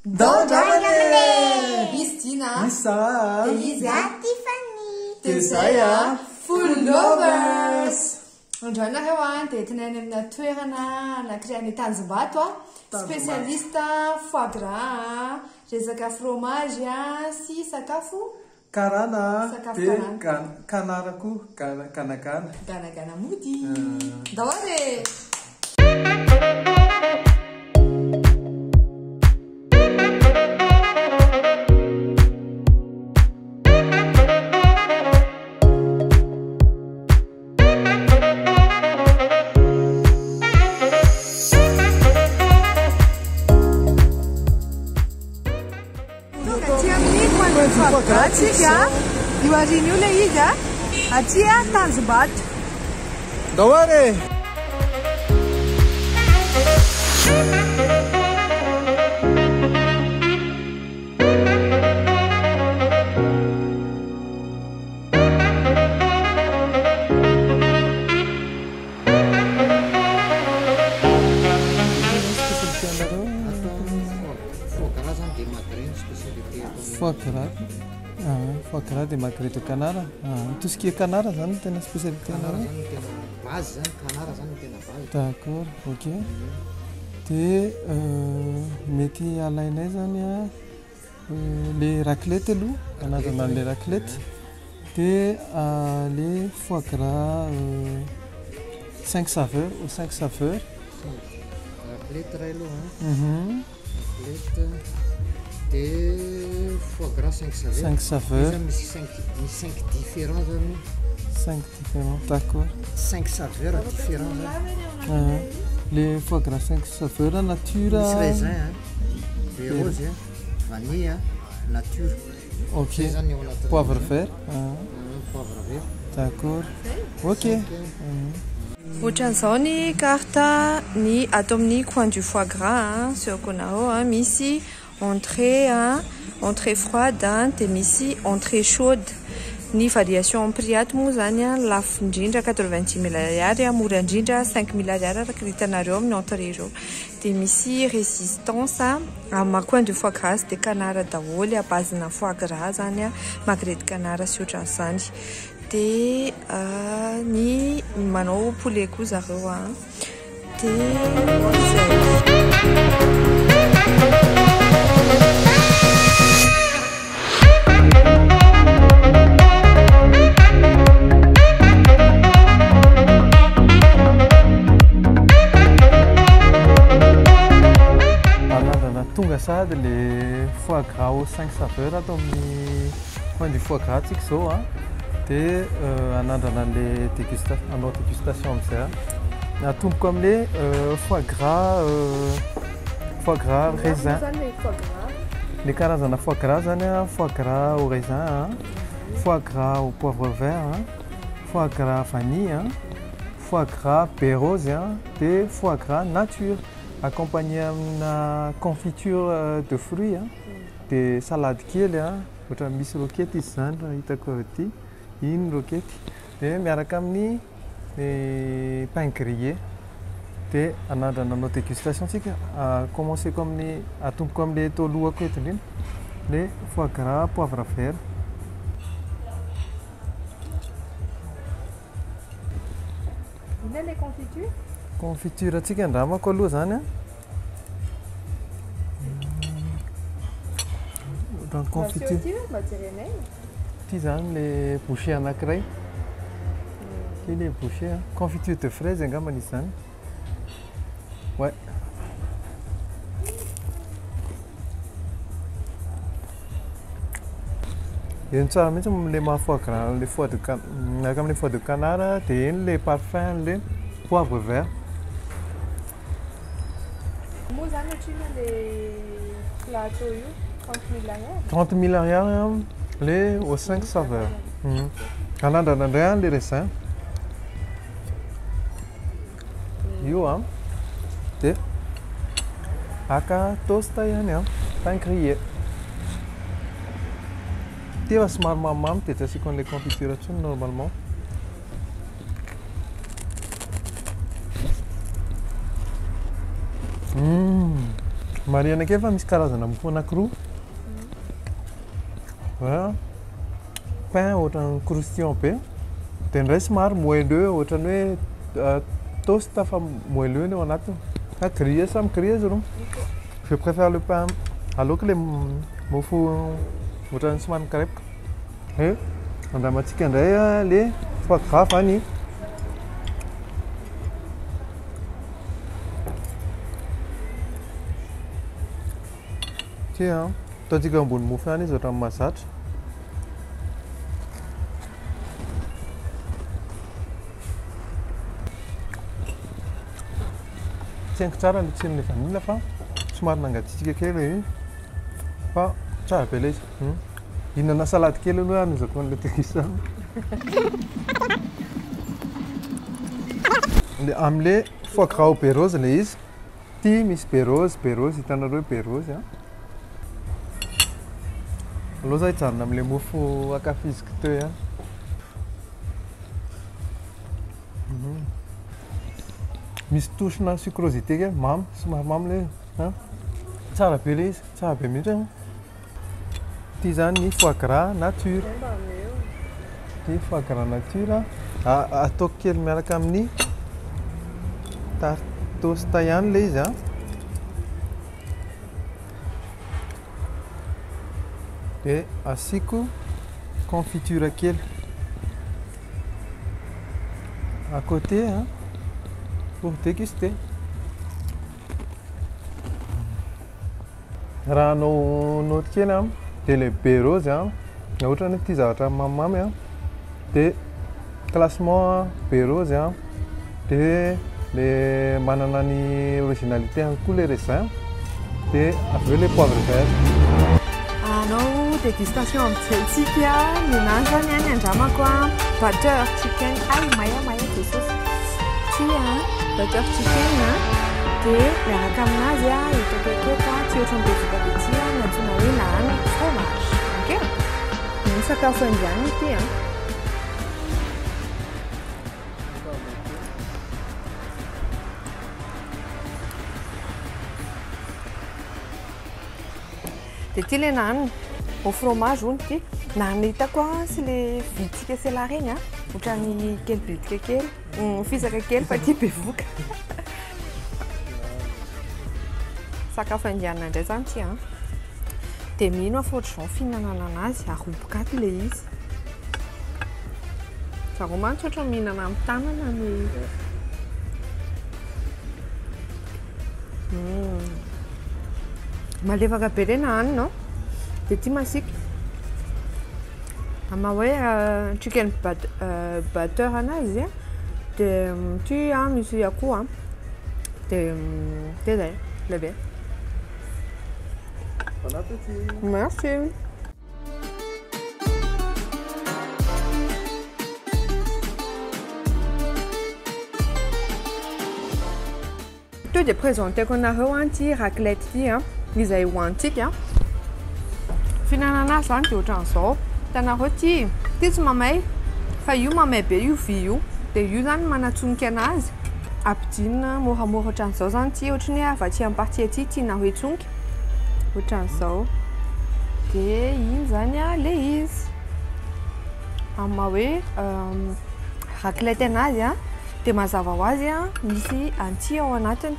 Dodamane! Istina! Isa! Eliza! Tiffany! Tesaya! Full lovers! Androana reo dia tinainy amina toerana anankiray Tanjombato spécialiste foie gras, resaka fromage sy sakafo Karana! Sakafo Dia kanara koa ganagana. Ganagana mody! Dahory! Io arina io ilay izy aty Tanjombato. Dahory! Foie gras de Magret de Canara. Tout ce qui est canara, c'est une spécialité. D'accord, ok. Et mettez à l'aise les raclettes, on a dans les raclettes. Et les foie gras 5 saveurs ou 5 saveurs. Des foie gras 5 saveurs. 5 saveurs. 5 différents. 5 différents, d'accord. 5 saveurs différentes. Les foie gras 5 saveurs, nature. Raisin, des roses, vanille, nature. Ok. Poivre vert. Poivre vert. D'accord. Ok. Ohatran'izao ny carte ny ato amin'ny coin du foie gras sekonao misy entrée entrée froide dia misy entrée chaude. Ny variation prix ato moa zany lafo indrindra 90 000 ariary, mora indrindra 5 000 ariary araka hitanareo amin'ny entrée ireo. Dia misy résistance amin'ny coin du foie gras dia canard daholo à base na foie gras zany Magret de Canara sy ohatran'izany. Dia ny manao poulet koa zareo Tonga sady le foie gras aux 5 saveurs atao amin'ny coin du foie gras tsika zao dia anandrana le dégustation amin'izay atomboko amin'le foie gras raisin. Le karazana foie gras zany foie gras au raisin, foie gras au poivre vert, foie gras vanille, foie gras baie rose et foie gras nature accompagné d'une confiture de fruits, des salades kely ohatra misy roquette izy zany raha hitako aty iny roquette dia miaraka amin'ny pain grillé dia anandrana anao dégustation tsika commenceko amin'ny atomboko amin'le tao alohako eto indrindra le foie gras poivre vert. Ina les confitures? Confiture atsika andramako aloha zany confiture ty zany le boucher anankiray ty le boucher confiture de fraise angambany izy zany. Ouais. Eny tsara mihitsy le mahafoie gras le foie de miaraka amin'ny foie de canard dia eny le parfum le poivre vert. Moa zany ohatrina le plateau io 30 000 ariary le aux 5 saveurs. Anandrana indray le raisin io dia aka tosta ihany pain grillé. Dia somary mamimamy dia tsy asiako an'ilay confiture intsony normalement. Mariana kely fa misy karazana mofo anankiroa. Pain ohatran'ny croustillant be. Dia indray somary moelleux ohatran'ny hoe toast fa moelleux ny ao anatiny. Grillé, samy grillé izy roa. Je préfère le pain aleoko le mofo ohatran'ny somary mikarepoka. Andramantsika indray le foie gras vanille. Tia, ataontsika ambony mofo ihany izy ohatran'ny mahazatra. Tsy haiko tsara ny tsiron'ilay vanille fa somary nangatsiaka kely izy. Fa tsara be ilay izy. Hihinana salady kely aloha anizako an'ilay tekisa. Amin'ilay foie gras au beurre rose ilay izy. Ty misy beurre rose, hitanareo beurre rose. Aloha zaho hijanona amin'ilay mofo ankafiziko teo. Misy touche-na sucrosité kely, mamy, somary mamy ilay. Tsara be ilay izy, tsara be mihitsy. Ty zany ny foie gras nature. Ty foie gras nature ataoko kely miaraka amin'ny toast ihany ilay izy. Dia asiako confiture kely à côté pour déguster. Raha anao note kely dia ilay beurre rose ohatra ny ity zavatra mamimamy dia classement beurre rose dia le manana ny originalité koa le raisin dia avy eo le poivre vert. Anao dégustation amintsika ninany zany any andramako butter chicken maya de sauce. Ty butter chicken dia miaraka aminazy etokekoka ty ohatran'ny be vita be ty natsoina hoe nany fromage. Ok? Ny sakafo indiana ity. Dia ty le nany au fromage hono ty. Nany hitako sy le vitsika sela regny ohatran'ny kely bitika kely, fisaka kely fa ty be voka. Sakafo indiana indray zany ty. Dia mino fa ohatr'izao fihinanana anazy aroboka ato le izy. Zareo mantsy ohatra mihinana amin'ny tanana ny malefaka be le nany no. Dia ty masika ama hoe chicken butter anazy dia ty misy akoho dia zay lehibe. Bon appétit. Merci. To dia présenteko anareo ty raclette ty izay hoantsika. Fihinanana zany dia ohatran'izao. Hitanareo ty tsy mamay fa io mamay be io vy io. Dia io zany manatsonika anazy ampidinina moramora ohatran'izao zany ty ohatran'ny hoe avy aty amin'ny partie aty tiana ho hetsonika ohatran'izao. Dia iny zany le izy amma hoe raclette anazy dia mazava ho azy misy anti ao anatiny.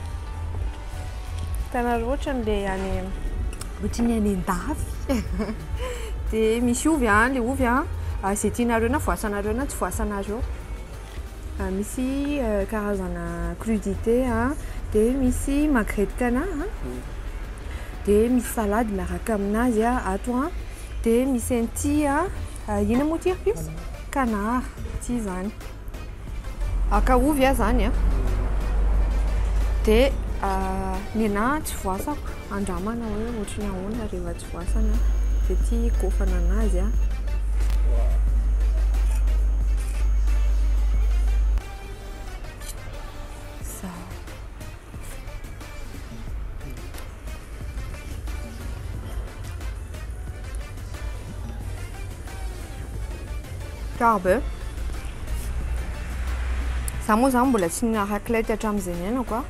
Hitanareo ohatran'ilay any ohatran'ny any an-dafy. Dia misy ovy le ovy izay tianareo na voasanareo na tsy voasanareo. Misy karazana crudité dia misy magret de canard dia misy salade miaraka aminazy ato dia misy anty ina moa ty canard ty zany aka ovy zany dia ny anahy tsy voasako andramana hoe ohatrany ahoana rehefa tsy voasana dia ty kofana anazy Carbe. Za moa zany mbola tsy nina raclette hatramin'izay niainako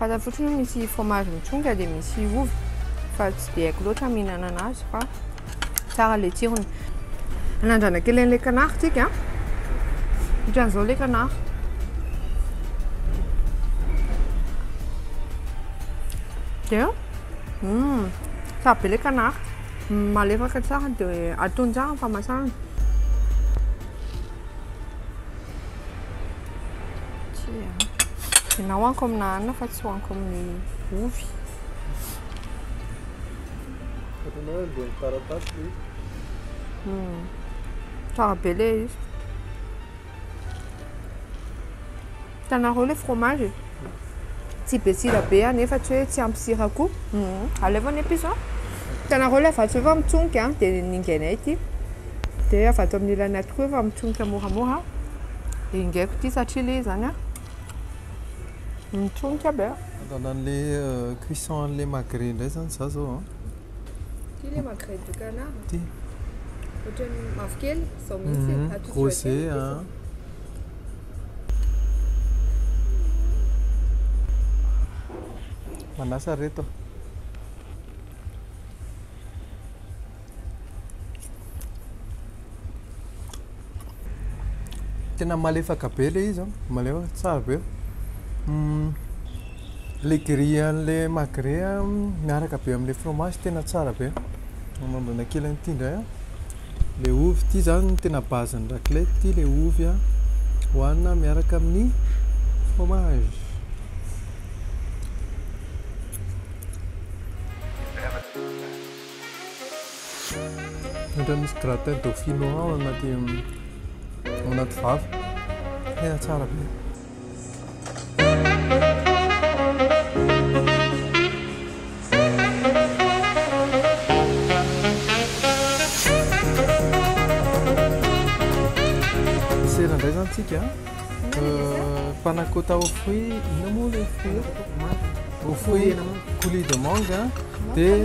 fantatra fotsiny hoe misy fromage mitsonga dia misy ovy fa tsy dia haiko loatra mihinana anazy fa tsara le tsirony. Anandrana kely an'ilay canard tsika ohatran'izao ilay canard. Dia tsara be ilay canard, malefaka tsara dia atony tsara ny famasahana. Na hoaniko amina hanina fa tsy hoaniko amin'ny ovy. Tsara be ilay izy. Hitanareo ilay fromage tsy be sira be nefa tsy hoe tsy ampy sira koa. Alevana épice. Hitanareo ilay afatsy efa mitsonika dia ningainay ity dia afatsy amin'ilay anaty koa efa mitsonika moramora. Dia ingaiko ity satria ilay zany mitsonika be. Dans les cuissons les magret ndray zany za zao. Ty ilay magret du canard. Ty. Ohatran'ny mavokely izao mihitsy. Rosé. Manasa reto. Tena malefaka be ilay izy, malefaka tsara be. Le grille an'ilay magret miaraka be amin'ilay fromage tena tsara be. Manambana kely an'ity indray. Le ovy ity zany tena base-ny raclette ity le ovy hohanina miaraka amin'ny fromage. Ohatran'ny misy gratin dauphinois ao anaty vava. Tena tsara be. Sera ndray zany tsika panna cotta aux fruits, ino moa le fruit? Aux fruits coulis de mangue dia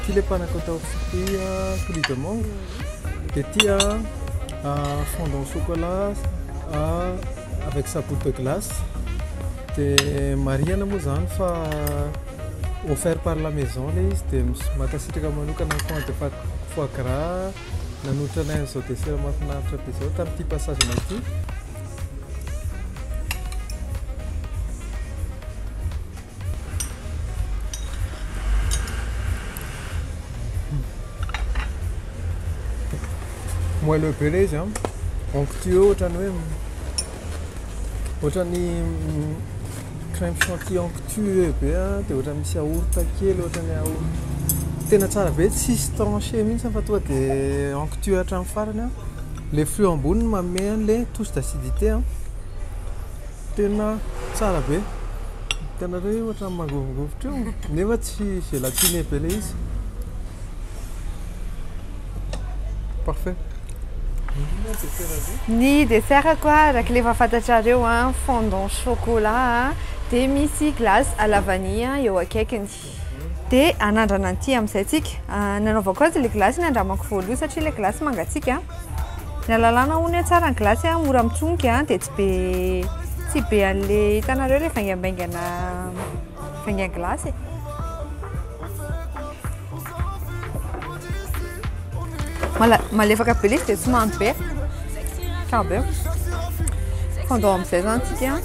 ty le panna cotta aux fruits coulis de mangue dia ty fondant au chocolat avec sa boule de glace. Dia mariana moa zany fa offert par la maison le izy dia makasitraka manokana coin de foie gras nanotranay an'izao dessert mahafinaritra be zao tamin'ity passage ity. Moelleux be ilay izy onctueux ohatran'ny crème chantilly onctueux be dia ohatran'ny misy yaourt kely ohatran'ny yaourt. Tena tsara be tsisy tranché mihitsy fa tonga dia onctueux hatramin'ny farany. Le fruit amboniny manome an'ilay touche d'acidité. Tena tsara be. Hitanareo ohatran'ny mangovingovitra io nefa tsy gélatine be ilay izy. Parfait. Ny dessert quoi araka le efa fantatrareo fondant chocolat dia misy glace à la vanille eo akaikiny. Dia anandrana an'ity amin'izay tsika. Nanaovako azy le glace nandramako voaloha satria le glace mangatsiaka. Ny alalana hono tsara ny glace mora mitsonika dia tsy be an'le hitanareo le vaingan glace. Malefaka be ilay izy dia tsy mamy be. Tsara be. Fondant amin'izay zany tsika.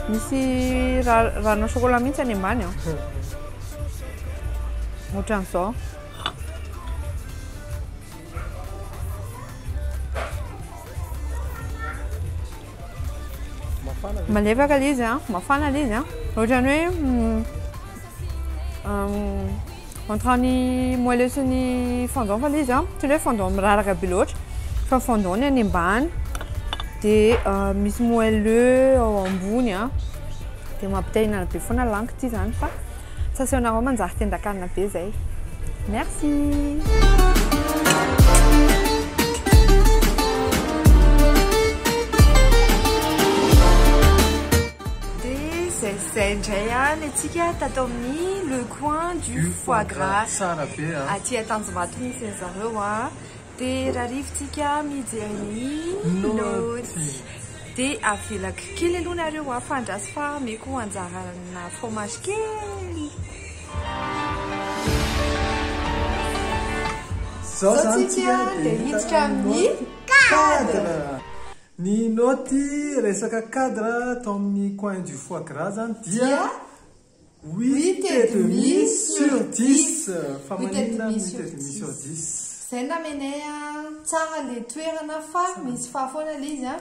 Misy rano chocolat mihitsy any ambany ohatran'izao. Malefaka ilay izy mafana ilay izy ohatran'ny hoe entre ny moelleux sy ny fondant fa ilay izy tsy hoe fondant miraraka be loatra fa fondant ny any ambany dia misy moelleux ao ambony dia mampitahinana be foana langue ity zany fa tsy asehonareo manjary tendan-kanina be zay. Merci. Zay indray ny antsika tato amin'ny le coin du foie gras. Tsara be Aty Tanjombato misy an'zareo dia raha rivotsika mijery noty dia avelaka kely aloha nareo afandrasy fa meko anjarana fromage kely. Zao zany dia hiditra amin'ny cadre. Ny noty resaka cadre atao amin'ny coin du foie gras zany dia 8,5 sur 10. Fa manina 8,5 sur 10. Zay namenay tsara le toerana fa misy fahafoana le izy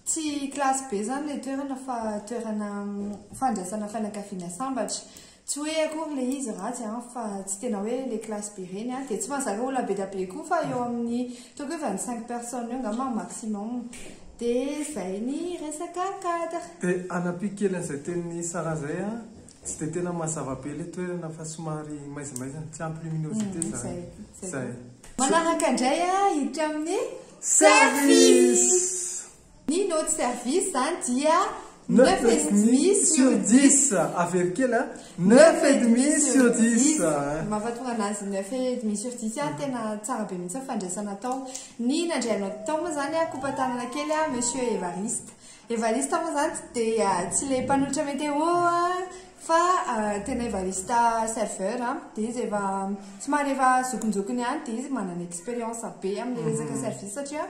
tsy classe be zany le toerana fa toerana fandraisana fianakaviana sambatra. Tsy hoe akory le izy ratsy fa tsy tena hoe le classe be reny dia tsy mahazaka olona be da be koa fa eo amin'ny toko 25 personnes eo ngamba maximum. Dia zay ny resaka cadre. Dia anapikelyn'izay tenin'ny Sara zay tsy dia tena mazava be le toerana fa somary maizimaizina tsy ampy luminosité zay. Manaraka indray hiditra amin'ny service. Ny note service zany dia 9,5 sur 10. Avy kely 9,5 sur 10. Mahafatonga anazy 9,5 sur 10 tena tsara be mihitsy fandraisana tao. Ny nandray anao tao moa zany kompatanana kely monsieur Evariste. Evariste moa zany dia tsy le mpanolotra météo fa tena Evariste serveur dia izy efa somary efa zokonjokony ihany dia izy manana expérience be amin'ny resaka service satria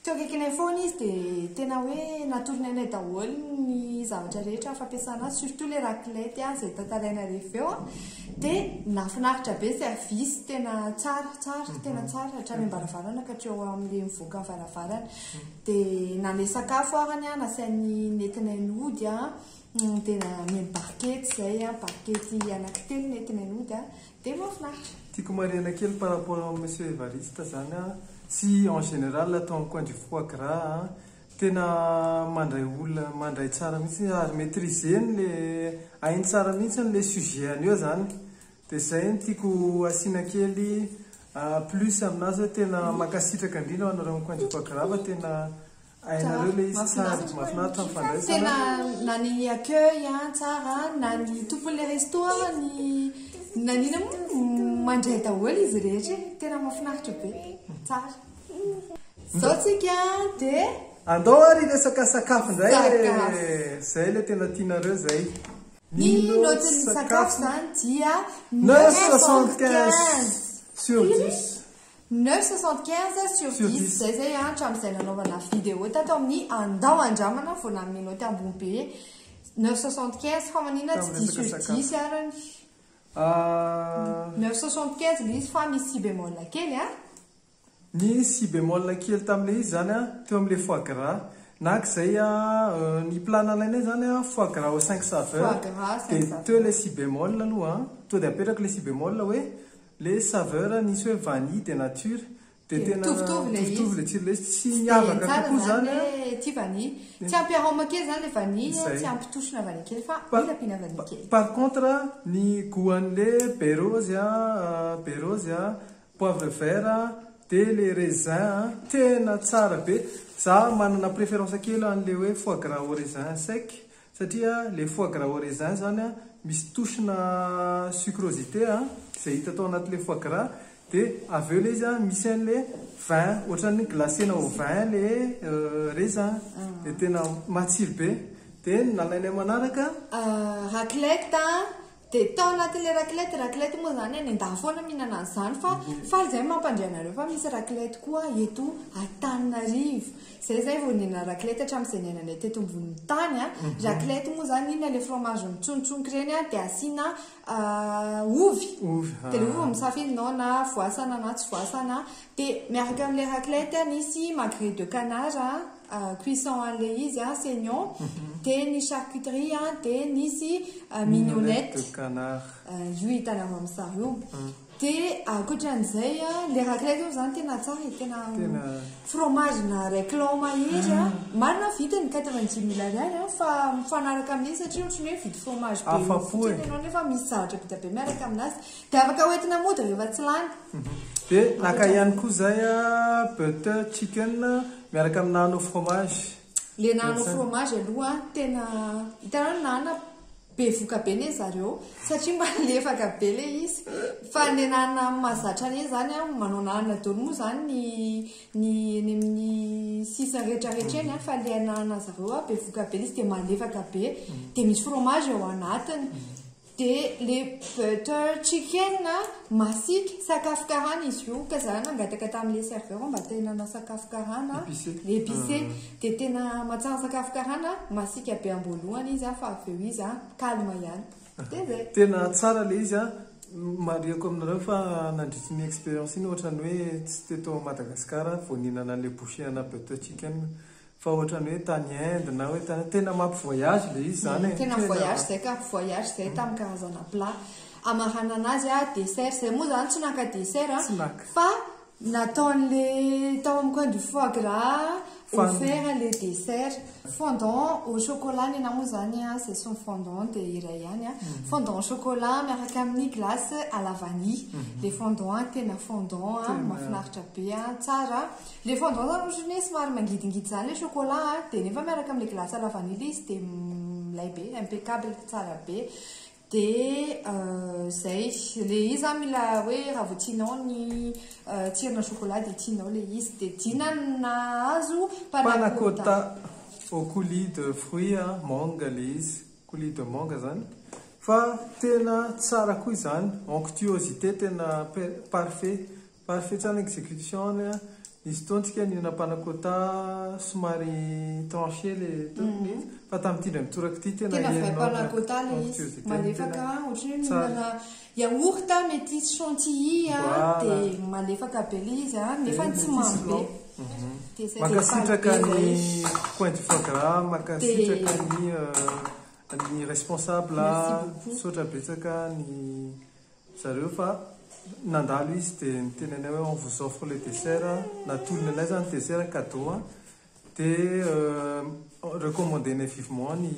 teo akaikiny foana izy dia tena hoe natorony anay daholo ny zavatra rehetra fampiasana surtout le raclette izay tantaraina rehefa eo dia nafinaritra be service tena tsara tena tsara hatrany ambaravarana ka hatreo amin'ilay mivoaka amin'ny varavarana dia na le sakafo arany nasainy nentinay nody dia neny barkety zay barkety anankitelo nentinay nody dia mahafinaritra. Tiako marihana kely par rapport à monsieur Evariste zany si en général atao amin'ny coin du foie gras tena mandray olona mandray tsara mihitsy ary maîtriseny le hainy tsara mihitsy le sujet an'io zany dia zay tiako asiana kely plus aminazy tena makasitraka indrindra anareo amin'ny coin du foie gras fa tena hainareo le izy tsara mahafinaritra mifandraisana tena na ny accueil tsara na ny tompon'le resto na nina mandray daholo izy rehetra tena mahafinaritra be tsara. Zao tsika dia andao ary resaka sakafo indray zay le tena tianareo zay. Ny notin'ny sakafo zany dia 9,75 sur 10. 9,75 sur 10 zay hatramin'izay nanaovana vidéo tato amin'ny andao andramana vao namin'ny noty ambony be 9,75 fa manina tsy 10 sur 10 arany 9,75 le izy fa misy si bémol kely ny si bémol kely tamin'ilay izy zany teo amin'ilay foie gras nak'izay ny plan nalainay zany foie gras au 5 saveurs dia teo le si bémol aloha to dia apetraka le si bémol hoe le saveur nisy hoe vanille de nature dia tena tovitovy le tsiro le tsy miavaka kokoa zany ty vanille tsy ampiarahoma kely zany le vanille tsy ampitosona vanille kely fa mila vanille kely. Par contre ny goût an'le berose poivre vert dia le raisin tena tsara be. Za manana préférence kely an'le hoe foie gras au raisin sec satria le foie gras au raisin zany misy tosina sucrosité izay hita tao anatin'le foie gras dia avy eo le izy misy an'le vin ohatran'ny glacena au vin le raisin dia tena matsiro be. Dia nalainay manaraka raclette dia tao anatin'le raclette moa zany any an-dafy foana mihinana an'izany fa faly zay mampandray anareo fa misy raclette koa eto Antananarivo zay vao nina raclette hatramin'izay niainanay teto ambony tany raclette moa zany iny le fromage mitsonotsonika reny dia asiana ovy dia le ovy misafidinao na voasana na tsy voasana dia miaraka amin'le raclette nisy magret de canard cuisson an'le izy saignon dia ny charcuterie dia nisy mignonette io hitanao amin'ny sary io dia ankoatran'izay le raclette io zany tena tsara tena fromage na réclame mahery marina vidiny 90 000 ariary fa mifanaraka amin'izy satria ohatrany hoe vidy fromage be enao nefa misy zavatra bita be miaraka aminazy dia afaka hoentina mody rehefa tsy lany. Dia naka ihany koa zay butter chicken miaraka amin'ny nano fromage. Le nano fromage aloha tena hitanao nana be voka be ne zareo satria mba lefaka be le izy fa ny anana mahazatra ne zany a manao anana dolo moa zany ny amin'ny sisany rehetrarehetra eny a fa le anana zareo a be voka be le izy de malefaka be de misy fromage ao anatiny de le butter chicken masika sakafo karana izy io ka zany nangataka tamin'le serveur mba tenana sakafo karana épicé de tena matsara sakafo karana masika be ambolohany izy fa avy eo izy calme ihany de zay tena tsara le izy mariako aminareo fa nandritry ny expérience iny ohatrany hoe tsy teto Madagasikara vao nihinana le bouchée-na butter chicken fa ohatrany hoe tany Inde na hoe tena mampivoyage le izy zany tena voyage zay ka voyage zay tamin'ny karazana plat amarana anazy dessert zay moa zany tsy naka dessert fa nataon'le tao amin'ny coin du foie gras offert les desserts fondant au chocolat nena moa zany c'est son fondant de iray ihany fondant au chocolat miaraka amin'ny glace à la vanille le fondant tena fondant mahafinaritra be tsara le fondant zany ohatrany somary mangidingidy zany le chocolat de nefa miaraka amin'ny glace à la vanille izy de milay be impeccable tsara be de zay le izy mila hoe raha vao tianao ny tsirona chocolat de tianao le izy de dinana azo panna cotta au coulis de fruits mangue le izy coulis de mangue zany fa tena tsara koa izany onctuosité tena parfait tsara exécution izy tontsika nina panna cotta somary tranché le tony fa tamin'ity mitoraka ity tena vrai panna cotta le izy malefaka ohatry hoe mihinana yaourt métis chantilly de malefaka be le izy nefa tsy mamy be makasitraka ny coin du foie gras makasitraka ny responsable sotra betsaka ny zareo fa nandalo izy de nitenenay hoe on vous offre le dessert natolony anay zany dessert cadeau de recommandenay vivement ny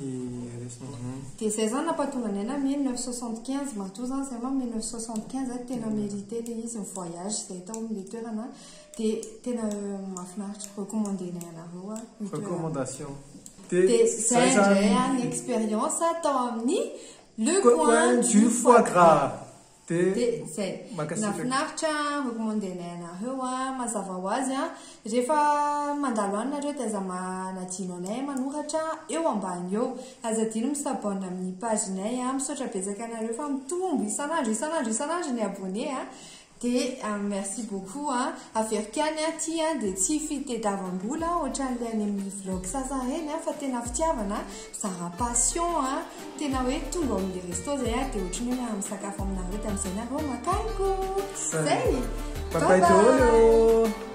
de zay zany nampatonga anay 1975 matoa zany zay ma 1975 tena mérité le izy ny voyage zay tao amin'le toerana de tena mahafinaritra recommandenay anareo recommandation de zay ndray ny expérience tao amin'ny le coin du foie gras de zay nafinaritra recommandenay anareo mazava ho azy rehefa mandalo any nareo de aza manadino anay manoratra eo ambany eo azadino misabone amin'ny pagenay misaotra betsaka anareo fa mitombo isanandro ny abonné de merci beaucoup averiko any ty de tsy fitediavam-bola ohatran'le any amin'ny vlog sasareny fa tena fitiavana zara passion tena hoe tonga amin'ny resto zay de ohatrany hoe misakafo aminareo de am'izay nareo makaiko zay bye daholo.